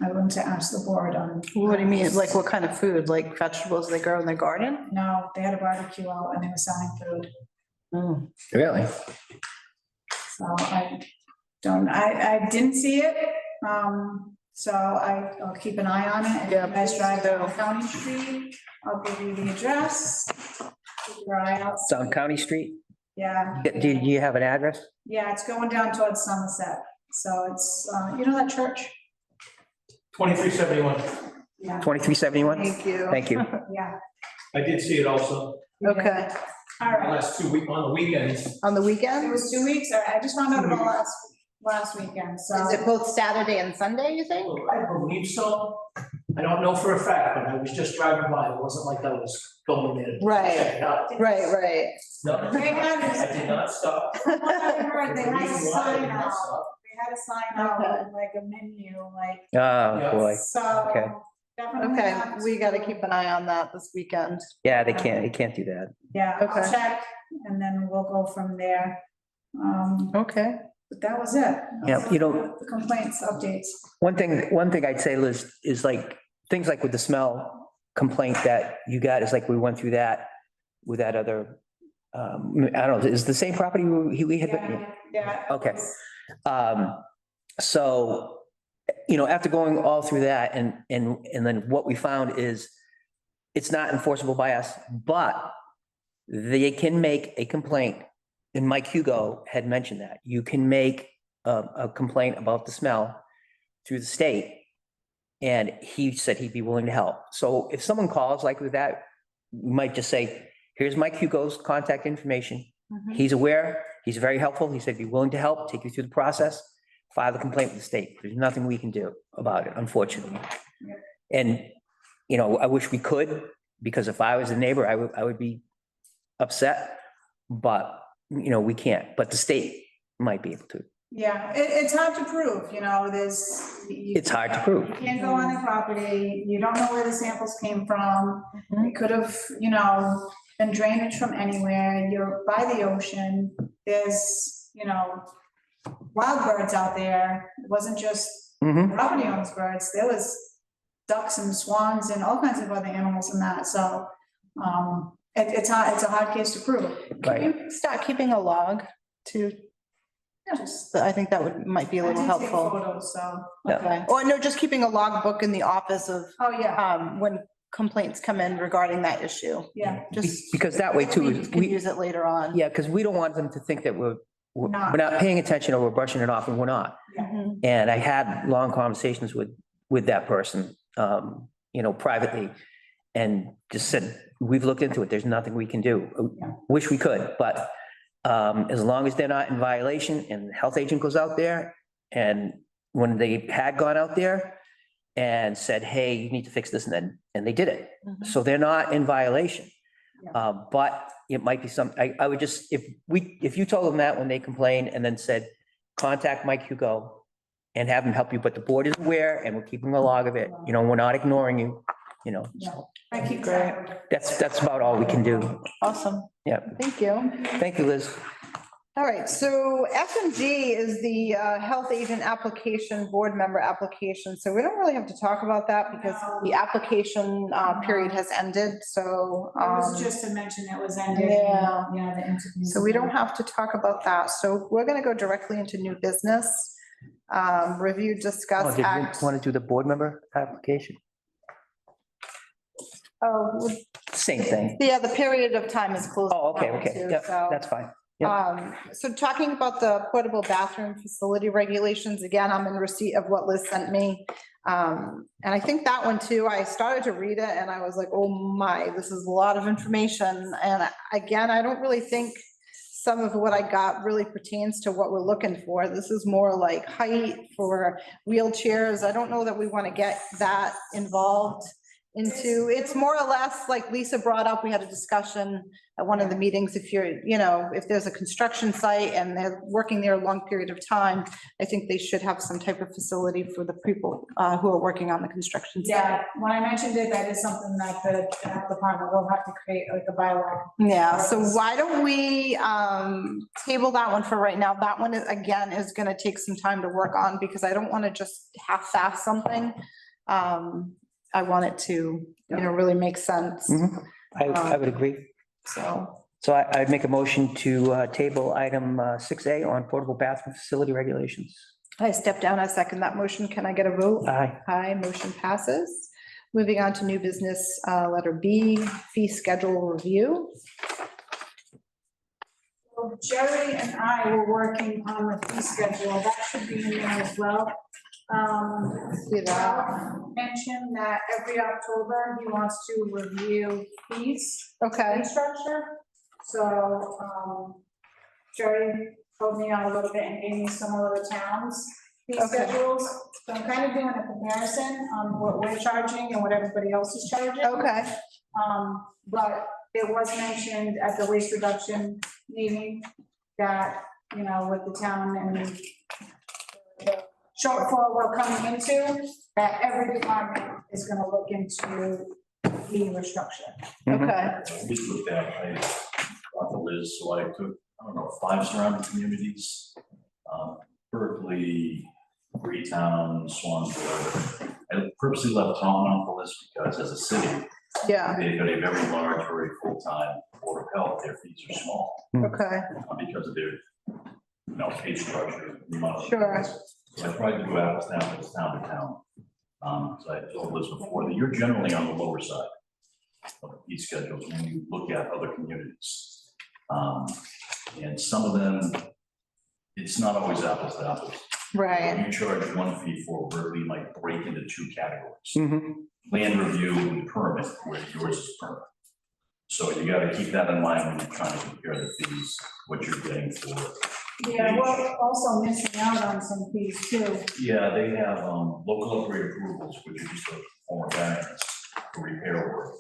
I wanted to ask the board on. What do you mean? Like what kind of food? Like vegetables they grow in their garden? No, they had a barbecue out and they were selling food. Oh, Really? So I didn't see it. So I'll keep an eye on it. If Yeah, you guys please drive do. down County Street, I'll give you the address. Keep your eye out. It's on County Street? Yeah, Do you have an address? yeah, it's going down towards Somerset. So it's, you know that church? 2371. Yeah, 2371? thank you. Thank you. yeah. I did see it also Okay, All right. last 2 weeks, on the weekends. on the It weekend? was 2 weeks. All right, I just found out about last weekend, so. Is it both Saturday and Sunday, you think? I believe so. I don't know for a fact, but I was just driving by. It wasn't like I was going there. to Right. check it out. Right. No, They had this- I did not stop. I heard they had a Reason why I sign did not out. stop. They had a sign out, with, like a menu, like, Oh, boy. so. Okay. Definitely. Okay, have we gotta to- keep an eye on that this weekend. Yeah, they can't do that. Yeah, Okay. I'll check and then we'll go from there. Okay. But that was it. Yeah, you know- The complaints, updates. One thing I'd say, Liz, is like, things like with the smell complaint that you got is like, we went through that with that other, I don't know, is the same property we had? Yeah. Okay. So, you know, after going all through that and then what we found is it's not enforceable by us, but they can make a complaint. And Mike Hugo had mentioned that you can make a complaint about the smell through the state. And he said he'd be willing to help. So if someone calls like with that, we might just say, here's Mike Hugo's contact information. He's aware, he's very helpful. He said he'd be willing to help, take you through the process, file the complaint with the state. There's nothing we can do about it, unfortunately. And, you know, I wish we could, because if I was a neighbor, I would be upset, but, you know, we can't, but the state might be able to. Yeah, it's hard to prove, you know, It's hard to prove. You can't go on the property, you don't know where the samples came from. It could have, you know, been drainage from anywhere, you're by the ocean, there's, you know, wild birds out there. It wasn't just Mhm. property owners' birds, there was ducks and swans and all kinds of other animals in that, so, it's a hard case to prove. Right. Can you start keeping a log to, just, I think that might be a little I did take helpful. photos, so, Yeah. Okay. Or no, just keeping a log book in the office of, oh, yeah. when complaints come in regarding that issue. Yeah. Just. Because that way too, We can use it later on. yeah, because we don't want them to think that we're Not. not paying attention or we're brushing it off, and we're not. Mhm. And I had long conversations with that person, privately, and just said, we've looked into it. There's nothing we can do. Wish we could, but as long as they're not in violation and the health agent goes out there, and when they had gone out there and said, hey, you need to fix this, and they did it. Mhm. So they're not in violation. Yeah. But it might be I would just, if you told them that when they complained and then said, contact Mike Hugo and have him help you, but the board is aware and we're keeping a log of it, we're not ignoring you, so Thank you, great. that's about all we can do. Awesome. Yeah. Thank you. Thank you, Liz. All right, so F and G is the health agent application, board member application. So we don't really have to talk about that because the application period has ended, so. It was just to mention it was ended. Yeah. Yeah, the interview. So we don't have to talk about that. So we're gonna go directly into new business. Review, Oh, discuss, did act. you want to do the board member application? Oh, Same thing. yeah, the period of time is closed. Oh, okay, on that one okay. too, Yeah, so. that's fine. Yeah. So talking about the portable bathroom facility regulations, again, I'm in receipt of what Liz sent me. And I think that one too, I started to read it and I was like, oh my, this is a lot of information. And again, I don't really think some of what I got really pertains to what we're looking for. This is more like height for wheelchairs. I don't know that we want to get that involved into, it's more or less like Lisa brought up, we had a discussion at one of the meetings, if you're, if there's a construction site and they're working there a long period of time, I think they should have some type of facility for the people who are working on the construction site. Yeah, when I mentioned it, that is something that the health department will have to create like a bylaw. Yeah, so why don't we table that one for right now? That one, again, is gonna take some time to work on because I don't want to just half-ass something. I want it to, really make sense, Mhm. I would agree. so. So I'd make a motion to table item 6A on portable bathroom facility regulations. I step down, I second that motion. Can I get a vote? Aye. Aye, motion passes. Moving on to new business, letter B, fee schedule review. So Jerry and I were working on the fee schedule. That should be in there as well. See that? Ralph mentioned that every October he wants to review fees. Okay, Fee structure. So, Jerry told me out a little bit and gave me some of the towns' fee Okay. schedules. So I'm kind of doing a comparison on what we're charging and what everybody else is charging. okay, But it was mentioned at the waste reduction meeting that, with the town and the shortfall we're coming into, that every department is gonna look into fee restructure. okay. We looked at, I talked to Liz, so I took, 5 surrounding communities, Berkeley, Freetown, Swansville. I purposely left Taunton off the list because as a city, Yeah, they've got a very large, very full-time board of health, their fees are small okay, because of their, pay structure. The amount of- Sure. So I tried to do apples to apples, town to town. So I told Liz before that you're generally on the lower side of the fee schedules when you look at other communities. And some of them, it's not always apples to apples. right, You charge one fee for Berkeley might break into 2 categories. Mhm. Land review and permit, where yours is permit. So you gotta keep that in mind when you're trying to compare the fees, what you're getting for. Yeah, we're also missing out on some fees too. Yeah, they have, local upgrade approvals, which are just a form of variance for repair work.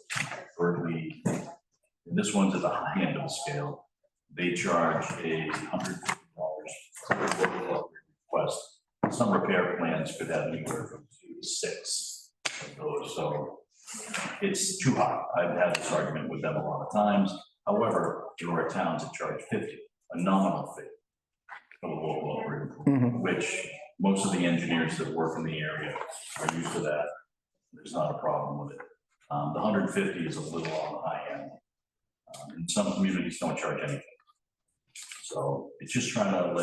Berkeley, and this one's at the high end of the scale. They charge $150 for a local upgrade request. Some repair plans could have anywhere from 2 to 6 of those, so it's too high. I've had this argument with them a lot of times. However, there are towns that charge 50, a nominal fee for the local upgrade approval, Mhm. which most of the engineers that work in the area are used to that. There's not a problem with it. The 150 is a little on the high end. And some communities don't charge anything. So it's just trying to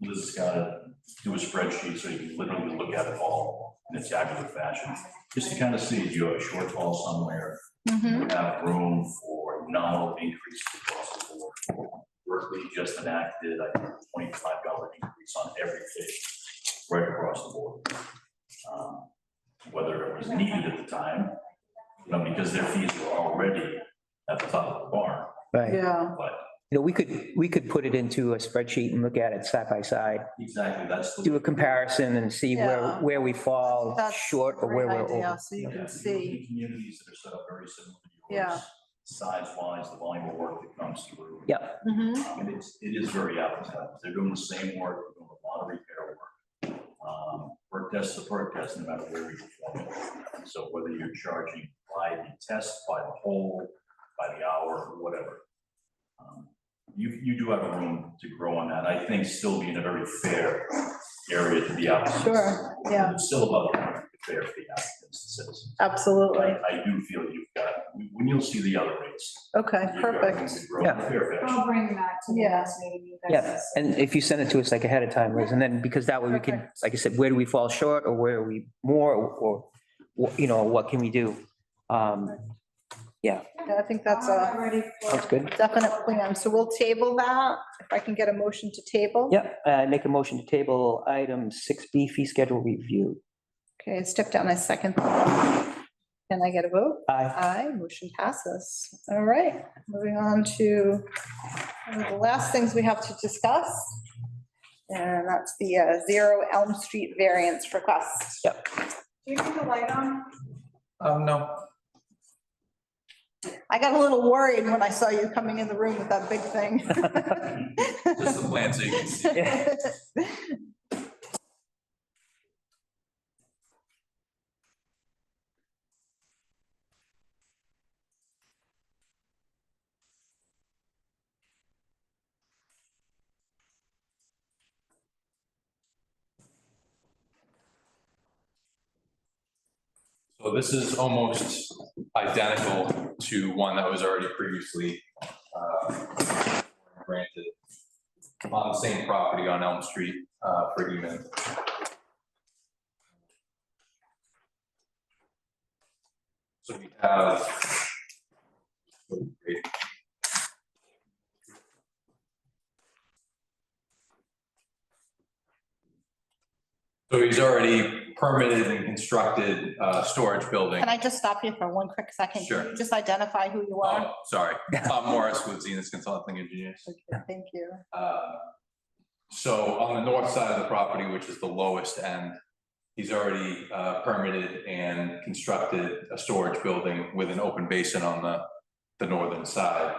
Liz has got to do a spreadsheet so you can literally look at it all in a tabular fashion, just to kind of see if you have a shortfall somewhere, Mhm. you have room for nominal increases across the board. Berkeley just enacted, I think, $25 increase on every fee, right across the board. Whether it was needed at the time, you know, because their fees were already at the top of the bar, Right. Yeah, but You know, we could put it into a spreadsheet and look at it side by side, exactly, that's the. do a comparison and see Yeah. where we fall That's short or where great we're idea, over. so you Yeah, can the see. communities that are set up very similar to Yeah. yours, size-wise, the volume of work that comes through. Yeah. Mhm. And it is very apples to apples. They're doing the same work, they're doing a lot of repair work. Work test to work test, no matter where you perform it. So whether you're charging by the test, by the hole, by the hour, whatever. You do have a room to grow on that. I think still be in a very fair area to the applicants. Sure, yeah. It's still about fair for the applicants and citizens. Absolutely. I do feel you've got, when you'll see the other rates. Okay, you've got room perfect. to grow in a fair fashion. I'll bring that to the Yeah. next meeting. you guys. Yeah, and if you send it to us like ahead of time, Liz, and then because that way we can, Perfect. like I said, where do we fall short or where are we more or, you know, what can we do? Yeah, I think that's I'm a ready for. That's good. definite plan. So we'll table that. If I can get a motion to table. Yep, make a motion to table item 6B fee schedule review. Okay, step down a second. Can I get a vote? Aye. Aye, motion passes. All right, moving on to one of the last things we have to discuss. And that's the 0 Elm Street variance request. Yep. Do you need the light on? No. I got a little worried when I saw you coming in the room with that big thing. Just the plan so you can see. Yeah. So this is almost identical to one that was already previously granted on the same property on Elm Street for Eman. So we have so he's already permitted and constructed a storage building. Can I just stop you for one quick second? Can Sure. you Just identify who you are. Oh, sorry, Tom Morris with Zenith Consulting Engineers. Okay, thank you. So on the north side of the property, which is the lowest end, he's already permitted and constructed a storage building with an open basin on the northern side.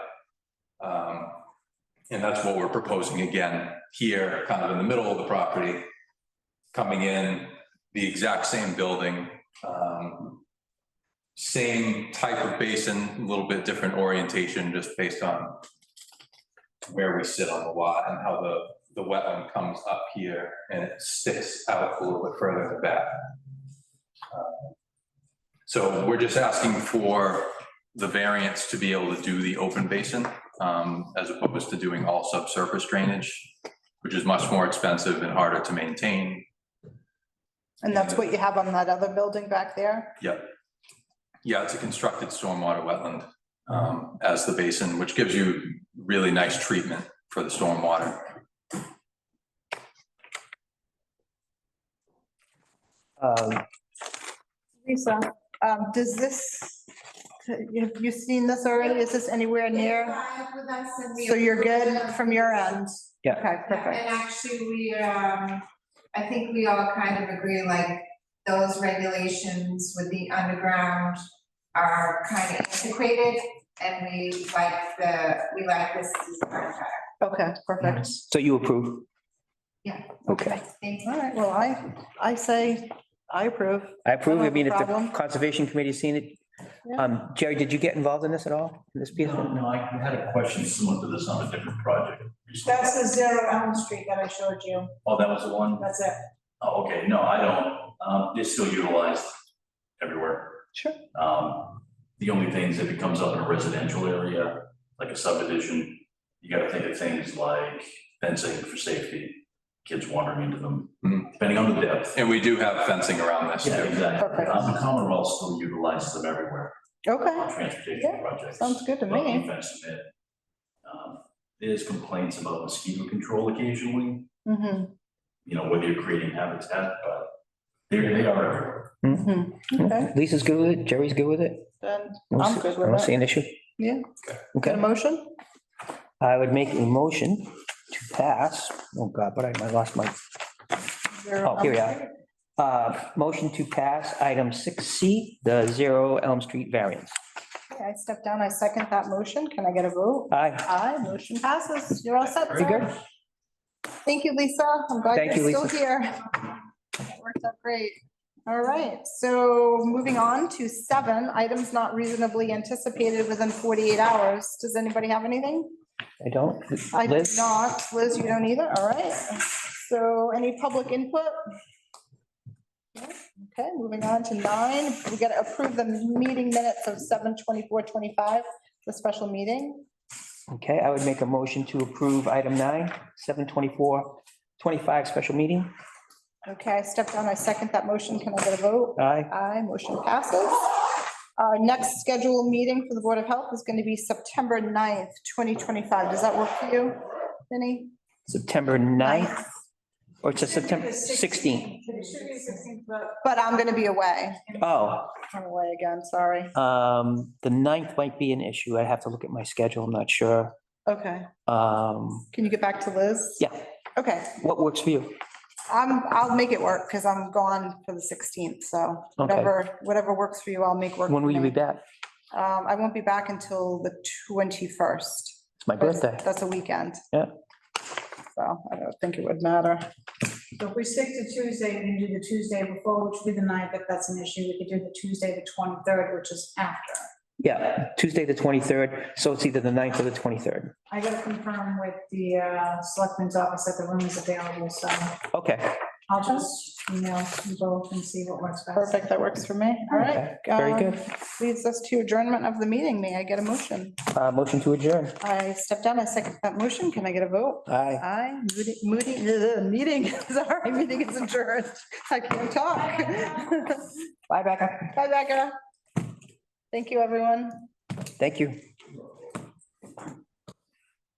And that's what we're proposing again here, kind of in the middle of the property, coming in, the exact same building, same type of basin, a little bit different orientation, just based on where we sit on the lot and how the wetland comes up here and it sticks out a little bit further in the back. So we're just asking for the variance to be able to do the open basin, as opposed to doing all subsurface drainage, which is much more expensive and harder to maintain. And that's what you have on that other building back there? Yep. Yeah, it's a constructed stormwater wetland as the basin, which gives you really nice treatment for the stormwater. Lisa, does this, have you seen this already? Is this anywhere near? With us and we- So you're good from your end? Yeah. Okay, And perfect. actually, I think we all kind of agree, like, those regulations with the underground are kind of antiquated, and we like this design better. Okay, perfect. So you approve? Yeah. Okay. Thank All right, well, I say I approve. I approve. I have a mean, if the problem. Conservation Committee's seen it. Jerry, did you get involved in this at all? In this piece? No, I had a question similar to this on a different project recently. That's the 0 Elm Street that I showed you. Oh, that was the one? That's it. Oh, okay, no, I don't, it's still utilized everywhere. Sure. The only things, if it comes up in a residential area, like a subdivision, you gotta think of things like fencing for safety. kids wandering into them, Mhm. depending on the depth. And we do have fencing around this Yeah, too. exactly. Perfect. The Commonwealth still utilizes them everywhere Okay, on transportation Yeah, projects. sounds good to But me. we fence them in. There's complaints about mosquito control occasionally, mm-hmm, whether you're creating habitat, but they are everywhere. mm-hmm, okay, Lisa's good with it, Jerry's good with it? then I don't I'm see- good I don't with see it. an issue. Yeah. Got a Okay, motion? I would make a motion to pass, oh God, but I lost my, oh, here we are. Motion to pass item 6C, the 0 Elm Street variance. Okay, I step down, I second that motion. Can I get a vote? Aye. Aye, motion passes. You're all set, Very sir. good. Thank you, Lisa. I'm glad Thank you, you're still Lisa. here. Worked out great. All right, so moving on to 7, items not reasonably anticipated within 48 hours. Does anybody have anything? I don't. I do Liz? not. Liz, you don't either? All right. So any public input? No? Okay, moving on to 9. We got to approve the meeting minutes of 7/24/25, the special meeting. Okay, I would make a motion to approve item 9, 7/24/25 special meeting. Okay, I step down, I second that motion. Can I get a vote? Aye. Aye, motion passes. Our next scheduled meeting for the Board of Health is going to be September 9th, 2025. Does that work for you, Vinnie? September 9th, or it's a September 16th. But I'm going to be away. Oh, I'm away again, sorry. the 9th might be an issue. I have to look at my schedule. I'm not sure. Okay, Um, can you get back to Liz? yeah, Okay, what works for you? I'll make it work because I'm gone for the 16th, so Okay. whatever works for you, I'll make work. When for will you me. be back? I won't be back until the 21st. It's my birthday. That's a weekend. Yeah. So I don't think it would matter. So if we stick to Tuesday, we can do the Tuesday before, which would be the 9th. If that's an issue, we could do the Tuesday, the 23rd, which is after. Yeah, Tuesday, the 23rd. So it's either the 9th or the 23rd. I gotta confirm with the selectmen's office that the room is available, so Okay. I'll just email you both and see what works best. Perfect, that works for me. All right. Okay, very good. Leads us to adjournment of the meeting. May I get a motion? Motion to adjourn. I step down, I second that motion. Can I get a vote? Aye. Aye, meeting, sorry, meeting is adjourned. I can't talk. Bye, Becca. Bye, Becca. Thank you, everyone. Thank you.